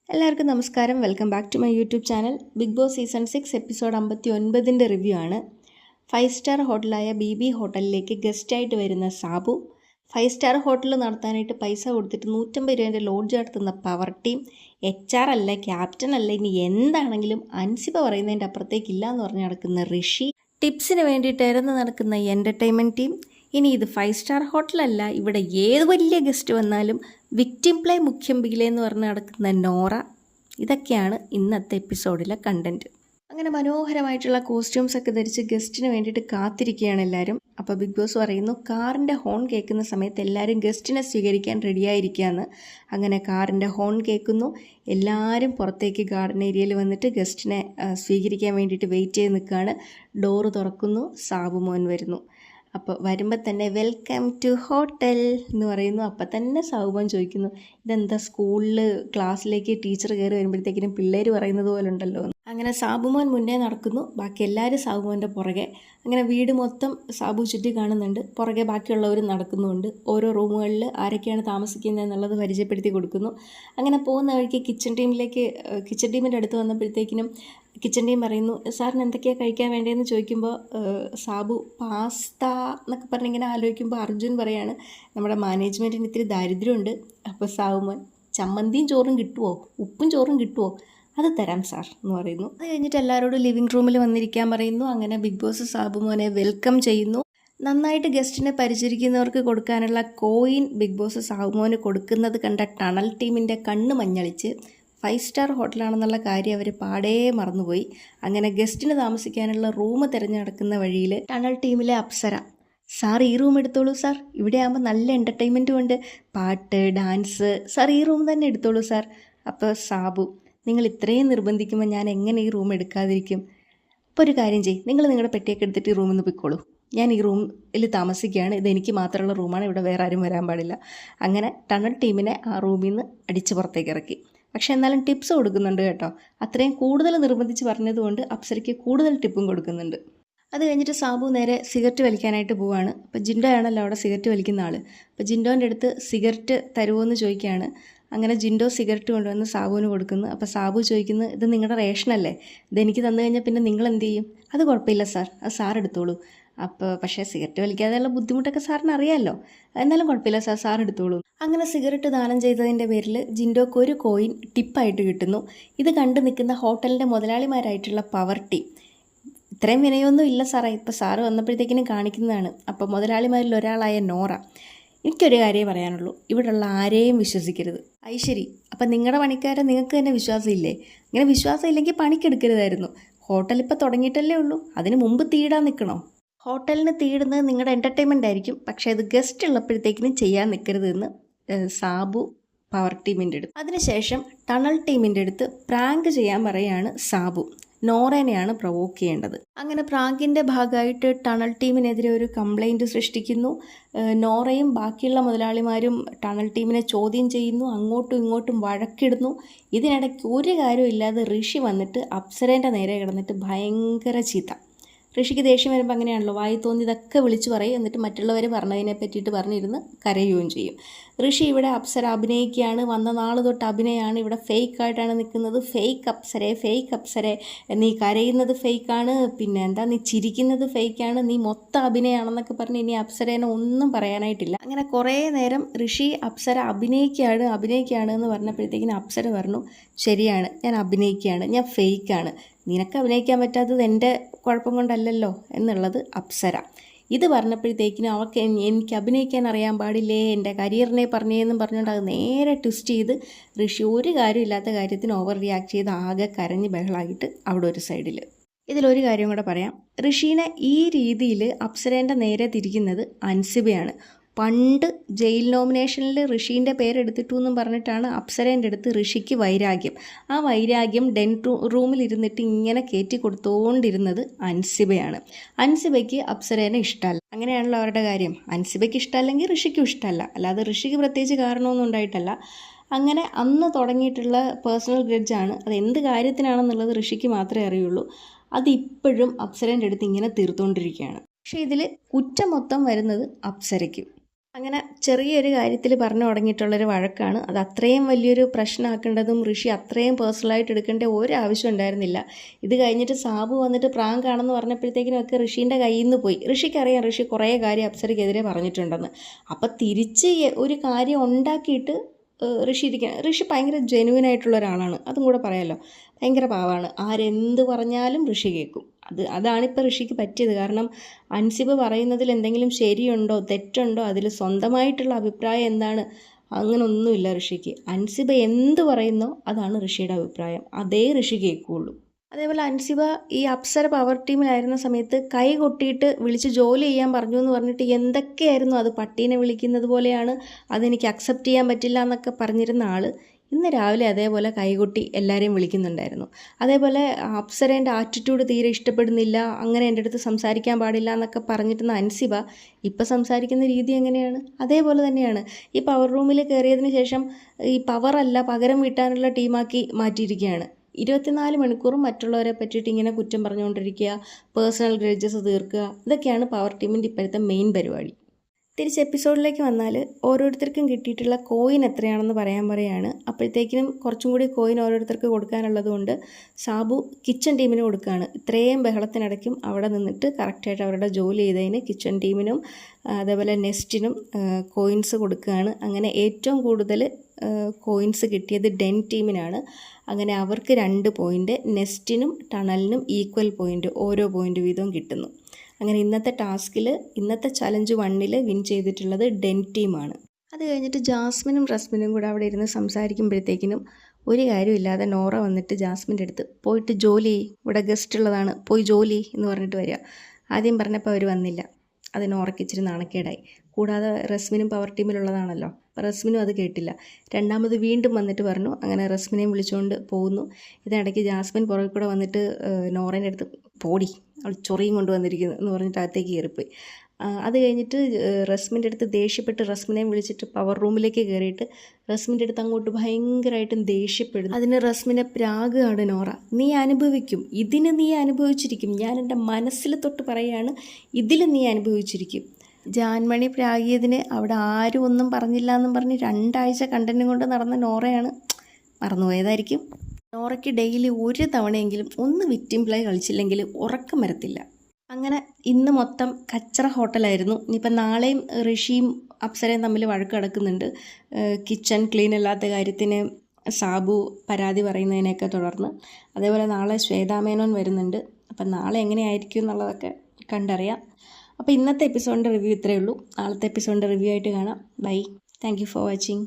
എല്ലാവർക്കും നമസ്കാരം. Welcome back to my YouTube channel. Big Boss season 6 episode 59 review ആണ്. 5 star ഹോട്ടലായ BB ഹോട്ടലിലേക്ക് ഗസ്റ്റായിട്ട് വരുന്ന സാബു, 5 സ്റ്റാർ ഹോട്ടൽ നടത്താനായിട്ട് പൈസ കൊടുത്തിട്ട് 150 രൂപേൻ്റെ ലോഡ്ജ് നടത്തുന്ന പവർ ടീം, HR അല്ല, ക്യാപ്റ്റൻ അല്ല, ഇനി എന്താണെങ്കിലും അൻസിബ പറയുന്നതിൻ്റെ അപ്പുറത്തേക്കില്ല എന്ന് പറഞ്ഞ് നടക്കുന്ന ഋഷി, ടിപ്സിന് വേണ്ടിയിട്ട് ഇറന്ന് നടക്കുന്ന എൻ്റർടൈൻമെൻറ്റ് ടീം. ഇനി ഇത് 5 സ്റ്റാർ ഹോട്ടലല്ല, ഇവിടെ ഏത് വലിയ ഗസ്റ്റ് വന്നാലും വിക്ടിം പ്ലേ മുഖ്യം ബിഗിലേ എന്ന് പറഞ്ഞ് നടക്കുന്ന നോറ. ഇതൊക്കെയാണ് ഇന്നത്തെ എപ്പിസോഡിലെ കണ്ടൻറ്റ്. അങ്ങനെ മനോഹരമായിട്ടുള്ള കോസ്റ്റ്യൂംസ് ഒക്കെ ധരിച്ച് ഗസ്റ്റിന് വേണ്ടിയിട്ട് കാത്തിരിക്കുകയാണ് എല്ലാവരും. അപ്പോൾ ബിഗ് ബോസ് പറയുന്നു, കാറിൻ്റെ ഹോൺ കേൾക്കുന്ന സമയത്ത് എല്ലാവരും ഗസ്റ്റിനെ സ്വീകരിക്കാൻ റെഡിയായിരിക്കുകയെന്ന്. അങ്ങനെ കാറിൻ്റെ ഹോൺ കേൾക്കുന്നു. എല്ലാവരും പുറത്തേക്ക് ഗാർഡൻ ഏരിയയിൽ വന്നിട്ട് ഗസ്റ്റിനെ സ്വീകരിക്കാൻ വേണ്ടിയിട്ട് വെയിറ്റ് ചെയ്ത് നിൽക്കുകയാണ്. ഡോറ് തുറക്കുന്നു, സാബുമോൻ വരുന്നു. അപ്പോൾ വരുമ്പോൾ തന്നെ വെൽക്കം ടു ഹോട്ടൽ എന്ന് പറയുന്നു. അപ്പം തന്നെ സാബുമോൻ ചോദിക്കുന്നു, ഇതെന്താ സ്കൂളിൽ ക്ലാസ്സിലേക്ക് ടീച്ചർ കയറി വരുമ്പോഴത്തേക്കിനും പിള്ളേർ പറയുന്നത് പോലെ ഉണ്ടല്ലോ. അങ്ങനെ സാബുമോൻ മുന്നേ നടക്കുന്നു, ബാക്കി എല്ലാവരും സാബുമോൻ്റെ പുറകെ. അങ്ങനെ വീട് മൊത്തം സാബു ചുറ്റി കാണുന്നുണ്ട്, പുറകെ ബാക്കിയുള്ളവരും നടക്കുന്നുണ്ട്. ഓരോ റൂമുകളിൽ ആരൊക്കെയാണ് താമസിക്കുന്നത് എന്നുള്ളത് പരിചയപ്പെടുത്തി കൊടുക്കുന്നു. അങ്ങനെ പോകുന്ന വഴിക്ക് കിച്ചൺ ടീമിൻ്റെ അടുത്ത് വന്നപ്പോഴത്തേക്കിനും കിച്ചൺ ടീം പറയുന്നു, സാറിന് എന്തൊക്കെയാണ് കഴിക്കാൻ വേണ്ടതെന്ന് ചോദിക്കുമ്പോൾ സാബു പാസ്ത എന്നൊക്കെ പറഞ്ഞിങ്ങനെ ആലോചിക്കുമ്പോൾ അർജുൻ പറയാണ്, നമ്മുടെ മാനേജ്മെൻറ്റിന് ഇത്തിരി ദാരിദ്ര്യമുണ്ട്. അപ്പോൾ സാബുമോൻ, ചമ്മന്തിയും ചോറും കിട്ടുമോ, ഉപ്പും ചോറും കിട്ടുമോ, അത് തരാം സാർ എന്ന് പറയുന്നു. അത് കഴിഞ്ഞിട്ട് എല്ലാവരോടും ലിവിങ് റൂമിൽ വന്നിരിക്കാൻ പറയുന്നു. അങ്ങനെ ബിഗ് ബോസ് സാബുമോനെ വെൽക്കം ചെയ്യുന്നു. നന്നായിട്ട് ഗസ്റ്റിനെ പരിചരിക്കുന്നവർക്ക് കൊടുക്കാനുള്ള കോയിൻ ബിഗ് ബോസ് സാബുമോന് കൊടുക്കുന്നത് കണ്ട ടണൽ ടീമിൻ്റെ കണ്ണ് മഞ്ഞളിച്ച് 5 സ്റ്റാർ ഹോട്ടലാണെന്നുള്ള കാര്യം അവർ പാടേ മറന്നുപോയി. അങ്ങനെ ഗസ്റ്റിന് താമസിക്കാനുള്ള റൂം തിരഞ്ഞെടുക്കുന്ന വഴിയിൽ ടണൽ ടീമിലെ അപ്സര, സാർ ഈ റൂം എടുത്തോളൂ സാർ, ഇവിടെ ആകുമ്പോൾ നല്ല എൻ്റർടൈൻമെൻറ്റും ഉണ്ട്, പാട്ട് ഡാൻസ്, സാർ ഈ റൂം തന്നെ എടുത്തോളൂ സാർ. അപ്പോൾ സാബു, നിങ്ങൾ ഇത്രയും നിർബന്ധിക്കുമ്പോൾ ഞാൻ എങ്ങനെ ഈ റൂം എടുക്കാതിരിക്കും? അപ്പോൾ ഒരു കാര്യം ചെയ്യും, നിങ്ങൾ നിങ്ങളുടെ പെട്ടിയൊക്കെ എടുത്തിട്ട് ഈ റൂമിൽ നിന്ന് പൊയ്ക്കോളൂ, ഞാൻ ഈ റൂമിൽ താമസിക്കുകയാണ്, ഇതെനിക്ക് മാത്രമുള്ള റൂമാണ്, ഇവിടെ വേറെ ആരും വരാൻ പാടില്ല. അങ്ങനെ ടണൽ ടീമിനെ ആ റൂമിൽ നിന്ന് അടിച്ച് പുറത്തേക്ക് ഇറക്കി. പക്ഷേ എന്നാലും ടിപ്സ് കൊടുക്കുന്നുണ്ട് കേട്ടോ. അത്രയും കൂടുതൽ നിർബന്ധിച്ച് പറഞ്ഞതുകൊണ്ട് അപ്സരയ്ക്ക് കൂടുതൽ ടിപ്പും കൊടുക്കുന്നുണ്ട്. അത് കഴിഞ്ഞിട്ട് സാബു നേരെ സിഗരറ്റ് വലിക്കാനായിട്ട് പോവുകയാണ്. അപ്പോൾ ജിൻഡോ ആണല്ലോ അവിടെ സിഗരറ്റ് വലിക്കുന്ന ആൾ. അപ്പോൾ ജിൻഡോൻ്റെ അടുത്ത് സിഗരറ്റ് തരുമോ എന്ന് ചോദിക്കുകയാണ്. അങ്ങനെ ജിൻഡോ സിഗരറ്റ് കൊണ്ടുവന്ന് സാബുവിന് കൊടുക്കുന്നു. അപ്പോൾ സാബു ചോദിക്കുന്നു, ഇത് നിങ്ങളുടെ റേഷനല്ലേ, ഇതെനിക്ക് തന്നു കഴിഞ്ഞാൽ പിന്നെ നിങ്ങൾ എന്ത് ചെയ്യും? അത് കുഴപ്പമില്ല സാർ, അത് സാർ എടുത്തോളൂ. അപ്പോൾ പക്ഷേ സിഗരറ്റ് വലിക്കാതെയുള്ള ബുദ്ധിമുട്ടൊക്കെ സാറിന് അറിയാമല്ലോ, എന്നാലും കുഴപ്പമില്ല സാർ, സാർ എടുത്തോളൂ. അങ്ങനെ സിഗരറ്റ് ദാനം ചെയ്തതിൻ്റെ പേരിൽ ജിൻഡോക്ക് ഒരു കോയിൻ ടിപ്പായിട്ട് കിട്ടുന്നു. ഇത് കണ്ടു നിൽക്കുന്ന ഹോട്ടലിൻ്റെ മുതലാളിമാരായിട്ടുള്ള പവർ ടീം, ഇത്രയും വിനയൊന്നും ഇല്ല സാറേ, ഇപ്പോൾ സാറ് വന്നപ്പോഴത്തേക്കിനും കാണിക്കുന്നതാണ്. അപ്പോൾ മുതലാളിമാരിൽ ഒരാളായ നോറ, എനിക്കൊരു കാര്യമേ പറയാനുള്ളൂ, ഇവിടെയുള്ള ആരെയും വിശ്വസിക്കരുത്. ശരി, അപ്പം നിങ്ങളുടെ പണിക്കാരെ നിങ്ങൾക്ക് തന്നെ വിശ്വാസമില്ലേ? ഇങ്ങനെ വിശ്വാസം ഇല്ലെങ്കിൽ പണിക്കെടുക്കരുതായിരുന്നു. ഹോട്ടൽ ഇപ്പോൾ തുടങ്ങിയിട്ടല്ലേ ഉള്ളൂ, അതിന് മുമ്പ് തീടാൻ നിൽക്കണോ? ഹോട്ടലിന് തീടുന്നത് നിങ്ങളുടെ എൻ്റർടൈൻമെൻ്റ് ആയിരിക്കും, പക്ഷേ അത് ഗസ്റ്റ് ഉള്ളപ്പോഴത്തേക്കിനും ചെയ്യാൻ നിൽക്കരുതെന്ന് സാബു പവർ ടീമിൻ്റെ അടുത്ത്. അതിനുശേഷം ടണൽ ടീമിൻ്റെ അടുത്ത് പ്രാങ്ക് ചെയ്യാൻ പറയുകയാണ് സാബു. നോറേനെയാണ് പ്രൊവോക്ക് ചെയ്യേണ്ടത്. അങ്ങനെ പ്രാങ്കിൻ്റെ ഭാഗമായിട്ട് ടണൽ ടീമിനെതിരെ ഒരു കംപ്ലൈൻറ്റ് സൃഷ്ടിക്കുന്നു. നോറയും ബാക്കിയുള്ള മുതലാളിമാരും ടണൽ ടീമിനെ ചോദ്യം ചെയ്യുന്നു, അങ്ങോട്ടും ഇങ്ങോട്ടും വഴക്കിടുന്നു. ഇതിനിടയ്ക്ക് ഒരു കാര്യമില്ലാതെ ഋഷി വന്നിട്ട് അപ്സരേൻ്റെ നേരെ കിടന്നിട്ട് ഭയങ്കര ചീത്ത. ഋഷിക്ക് ദേഷ്യം വരുമ്പോൾ അങ്ങനെയാണല്ലോ, വായി തോന്നിയതൊക്കെ വിളിച്ചു പറയും, എന്നിട്ട് മറ്റുള്ളവർ പറഞ്ഞതിനെ പറ്റിയിട്ട് പറഞ്ഞിരുന്ന് കരയുകയും ചെയ്യും. ഋഷി ഇവിടെ അപ്സര അഭിനയിക്കുകയാണ്, വന്ന നാൾ തൊട്ട് അഭിനയമാണ്, ഇവിടെ ഫേക്കായിട്ടാണ് നിൽക്കുന്നത്, ഫേക്ക് അപ്സരെ, നീ കരയുന്നത് ഫേക്കാണ്, പിന്നെ എന്താ നീ ചിരിക്കുന്നത് ഫേക്കാണ്, നീ മൊത്തം അഭിനയമാണെന്നൊക്കെ പറഞ്ഞ് ഇനി അപ്സരേനെ ഒന്നും പറയാനായിട്ടില്ല. അങ്ങനെ കുറേ നേരം ഋഷി അപ്സര അഭിനയിക്കുകയാണ് എന്ന് പറഞ്ഞപ്പോഴത്തേക്കിനും അപ്സര പറഞ്ഞു, ശരിയാണ്, ഞാൻ അഭിനയിക്കുകയാണ്, ഞാൻ ഫേക്കാണ്, നിനക്ക് അഭിനയിക്കാൻ പറ്റാത്തത് എൻ്റെ കുഴപ്പം കൊണ്ടല്ലല്ലോ എന്നുള്ളത് അപ്സര. ഇത് പറഞ്ഞപ്പോഴത്തേക്കിനും അവൾക്ക് എനിക്ക് അഭിനയിക്കാൻ അറിയാൻ പാടില്ലേ, എൻ്റെ കരിയറിനെ പറഞ്ഞേന്നും പറഞ്ഞുകൊണ്ട് അത് നേരെ ട്വിസ്റ്റ് ചെയ്ത് ഋഷി ഒരു കാര്യമില്ലാത്ത കാര്യത്തിന് ഓവർ റിയാക്ട് ചെയ്ത് ആകെ കരഞ്ഞ് ബഹളായിട്ട് അവിടെ ഒരു സൈഡിൽ. ഇതിലൊരു കാര്യം കൂടെ പറയാം, ഋഷീനെ ഈ രീതിയിൽ അപ്സരേൻ്റെ നേരെ തിരിക്കുന്നത് അൻസിബയാണ്. പണ്ട് ജയിൽ നോമിനേഷനിൽ ഋഷീൻ്റെ പേരെടുത്തിട്ടു എന്നും പറഞ്ഞിട്ടാണ് അപ്സരേൻ്റെ അടുത്ത് ഋഷിക്ക് വൈരാഗ്യം. ആ വൈരാഗ്യം റൂമിലിരുന്നിട്ട് ഇങ്ങനെ കയറ്റി കൊടുത്തുകൊണ്ടിരുന്നത് അൻസിബയാണ്. അൻസിബയ്ക്ക് അപ്സരേനെ ഇഷ്ടമല്ല. അങ്ങനെയാണല്ലോ അവരുടെ കാര്യം. അൻസിബയ്ക്ക് ഇഷ്ടമല്ലെങ്കിൽ ഋഷിക്കും ഇഷ്ടമല്ല, അല്ലാതെ ഋഷിക്ക് പ്രത്യേകിച്ച് കാരണമൊന്നും ഉണ്ടായിട്ടല്ല. അങ്ങനെ അന്ന് തുടങ്ങിയിട്ടുള്ള പേഴ്സണൽ ഗ്രഡ്ജാണ്. അത് എന്ത് കാര്യത്തിനാണെന്നുള്ളത് ഋഷിക്ക് മാത്രമേ അറിയുള്ളൂ. അതിപ്പോഴും അപ്സരേൻ്റെ അടുത്ത് ഇങ്ങനെ തീർത്തുകൊണ്ടിരിക്കുകയാണ്. പക്ഷേ ഇതിൽ കുറ്റം മൊത്തം വരുന്നത് അപ്സരയ്ക്ക്. അങ്ങനെ ചെറിയൊരു കാര്യത്തിൽ പറഞ്ഞു തുടങ്ങിയിട്ടുള്ളൊരു വഴക്കാണ്. അത് അത്രയും വലിയൊരു പ്രശ്നമാക്കേണ്ടതും ഋഷി അത്രയും പേഴ്സണലായിട്ട് എടുക്കേണ്ട ഒരു ആവശ്യം ഉണ്ടായിരുന്നില്ല. ഇത് കഴിഞ്ഞിട്ട് സാബു വന്നിട്ട് പ്രാങ്കാണെന്ന് പറഞ്ഞപ്പോഴത്തേക്കിനും ഒക്കെ ഋഷീൻ്റെ കയ്യിൽ നിന്ന് പോയി. ഋഷിക്കറിയാം ഋഷി കുറേ കാര്യം അപ്സരയ്ക്കെതിരെ പറഞ്ഞിട്ടുണ്ടെന്ന്. അപ്പം തിരിച്ച് ഒരു കാര്യം ഉണ്ടാക്കിയിട്ട് ഋഷി ഭയങ്കര ജെനുവിനായിട്ടുള്ള ഒരാളാണ്, അതും കൂടെ പറയാമല്ലോ. ഭയങ്കര പാവമാണ്, ആരെന്ത് പറഞ്ഞാലും ഋഷി കേൾക്കും. അതാണിപ്പോൾ ഋഷിക്ക് പറ്റിയത്. കാരണം അൻസിബ് പറയുന്നതിൽ എന്തെങ്കിലും ശരിയുണ്ടോ തെറ്റുണ്ടോ, അതിൽ സ്വന്തമായിട്ടുള്ള അഭിപ്രായം എന്താണ്, അങ്ങനൊന്നുമില്ല ഋഷിക്ക്. അൻസിബ എന്ത് പറയുന്നോ അതാണ് ഋഷിയുടെ അഭിപ്രായം, അതേ ഋഷി കേൾക്കുകയുള്ളൂ. അതേപോലെ അൻസിബ ഈ അപ്സര പവർ ടീമിലായിരുന്ന സമയത്ത് കൈ കൊട്ടിയിട്ട് വിളിച്ച് ജോലി ചെയ്യാൻ പറഞ്ഞു എന്ന് പറഞ്ഞിട്ട് എന്തൊക്കെയായിരുന്നു അത്, പട്ടീനെ വിളിക്കുന്നത് പോലെയാണ്, അതെനിക്ക് അക്സെപ്റ്റ് ചെയ്യാൻ പറ്റില്ല എന്നൊക്കെ പറഞ്ഞിരുന്ന ആൾ ഇന്ന് രാവിലെ അതേപോലെ കൈകൊട്ടി എല്ലാവരെയും വിളിക്കുന്നുണ്ടായിരുന്നു. അതേപോലെ അപ്സരേൻ്റെ ആറ്റിറ്റ്യൂഡ് തീരെ ഇഷ്ടപ്പെടുന്നില്ല, അങ്ങനെ എൻ്റെ അടുത്ത് സംസാരിക്കാൻ പാടില്ല എന്നൊക്കെ പറഞ്ഞിരുന്ന അൻസിബ ഇപ്പം സംസാരിക്കുന്ന രീതി എങ്ങനെയാണ്, അതേപോലെ തന്നെയാണ്. ഈ പവർ റൂമിൽ കയറിയതിന് ശേഷം ഈ പവറല്ല പകരം വീട്ടാനുള്ള ടീമാക്കി മാറ്റിയിരിക്കുകയാണ്. 24 മണിക്കൂറും മറ്റുള്ളവരെ പറ്റിയിട്ട് ഇങ്ങനെ കുറ്റം പറഞ്ഞുകൊണ്ടിരിക്കുക, പേഴ്സണൽ ഗ്രഡ്ജസ് തീർക്കുക, ഇതൊക്കെയാണ് പവർ ടീമിൻ്റെ ഇപ്പോഴത്തെ മെയിൻ പരിപാടി. തിരിച്ച് എപ്പിസോഡിലേക്ക് വന്നാൽ ഓരോരുത്തർക്കും കിട്ടിയിട്ടുള്ള കോയിൻ എത്രയാണെന്ന് പറയുകയാണ്. അപ്പോഴത്തേക്കിനും കുറച്ചും കൂടി കോയിൻ ഓരോരുത്തർക്ക് കൊടുക്കാനുള്ളത് കൊണ്ട് സാബു കിച്ചൺ ടീമിന് കൊടുക്കുകയാണ്. ഇത്രയും ബഹളത്തിനിടയ്ക്കും അവിടെ നിന്നിട്ട് കറക്റ്റായിട്ട് അവരുടെ ജോലി ചെയ്തതിന് കിച്ചൺ ടീമിനും അതേപോലെ നെസ്റ്റിനും കോയിൻസ് കൊടുക്കുകയാണ്. അങ്ങനെ ഏറ്റവും കൂടുതൽ കോയിൻസ് കിട്ടിയത് ഡെൻ ടീമിനാണ്. അങ്ങനെ അവർക്ക് 2 പോയിൻ്റ്, നെസ്റ്റിനും ടണലിനും ഈക്വൽ പോയിൻ്റ്, ഓരോ പോയിൻ്റ് വീതവും കിട്ടുന്നു. അങ്ങനെ ഇന്നത്തെ ടാസ്കിൽ, ഇന്നത്തെ ചലഞ്ച് 1 വിൻ ചെയ്തിട്ടുള്ളത് ഡെൻ ടീമാണ്. അത് കഴിഞ്ഞിട്ട് ജാസ്മിനും റസ്മിനും കൂടെ അവിടെ ഇരുന്ന് സംസാരിക്കുമ്പോഴത്തേക്കിനും ഒരു കാര്യമില്ലാതെ നോറ വന്നിട്ട് ജാസ്മിൻ്റെ അടുത്ത് പോയിട്ട് ജോലി, ഇവിടെ ഗസ്റ്റ് ഉള്ളതാണ്, പോയി ജോലി എന്ന് പറഞ്ഞിട്ട് വരിക. ആദ്യം പറഞ്ഞപ്പോൾ അവർ വന്നില്ല, അത് നോറയ്ക്ക് ഇച്ചിരി നാണക്കേടായി. കൂടാതെ റസ്മിനും പവർ ടീമിലുള്ളതാണല്ലോ, അപ്പോൾ റസ്മിനും അത് കേട്ടില്ല. രണ്ടാമത് വീണ്ടും വന്നിട്ട് പറഞ്ഞു. അങ്ങനെ റസ്മിനെയും വിളിച്ചുകൊണ്ട് പോകുന്നു. ഇതിനിടയ്ക്ക് ജാസ്മിൻ പുറകെ കൂടെ വന്നിട്ട് നോറേൻ്റെ അടുത്ത് പോടി, അവൾ ചൊറിയും കൊണ്ട് വന്നിരിക്കുന്നു എന്ന് പറഞ്ഞിട്ട് അകത്തേക്ക് കയറിപ്പോയി. അത് കഴിഞ്ഞിട്ട് റസ്മിൻ്റെ അടുത്ത് ദേഷ്യപ്പെട്ട് റസ്മിനെയും വിളിച്ചിട്ട് പവർ റൂമിലേക്ക് കയറിയിട്ട് റസ്മിൻ്റെ അടുത്ത് അങ്ങോട്ട് ഭയങ്കരമായിട്ടും ദേഷ്യപ്പെടുന്നു. അതിന് റസ്മിനെ പ്രാഗാണ് നോറ. നീ അനുഭവിക്കും, ഇതിന് നീ അനുഭവിച്ചിരിക്കും, ഞാൻ എൻ്റെ മനസ്സിൽ തൊട്ട് പറയുകയാണ്, ഇതിൽ നീ അനുഭവിച്ചിരിക്കും. ജാൻമണി പ്രാഗിയതിന് അവിടെ ആരും ഒന്നും പറഞ്ഞില്ല എന്നും പറഞ്ഞ് 2 ആഴ്ച കണ്ടന്റും കൊണ്ട് നടന്ന നോറയാണ് മറന്നുപോയതായിരിക്കും. നോറയ്ക്ക് ഡെയിലി ഒരു തവണയെങ്കിലും ഒന്ന് വിക്ടിം പ്ലേ കളിച്ചില്ലെങ്കിൽ ഉറക്കം വരത്തില്ല. അങ്ങനെ ഇന്ന് മൊത്തം കച്ചറ ഹോട്ടലായിരുന്നു. ഇനിയിപ്പോൾ നാളെയും ഋഷിയും അപ്സരയും തമ്മിൽ വഴക്ക് നടക്കുന്നുണ്ട്. കിച്ചൺ ക്ലീൻ അല്ലാത്ത കാര്യത്തിന് സാബു പരാതി പറയുന്നതിനെയൊക്കെ തുടർന്ന്. അതേപോലെ നാളെ ശ്വേതാമേനോൻ വരുന്നുണ്ട്. അപ്പം നാളെ എങ്ങനെയായിരിക്കും എന്നുള്ളതൊക്കെ കണ്ടറിയാം. അപ്പോൾ ഇന്നത്തെ എപ്പിസോഡിൻ്റെ റിവ്യൂ ഇത്രയേ ഉള്ളൂ. നാളത്തെ എപ്പിസോഡിൻ്റെ റിവ്യൂ ആയിട്ട് കാണാം. Bye. Thank you for watching.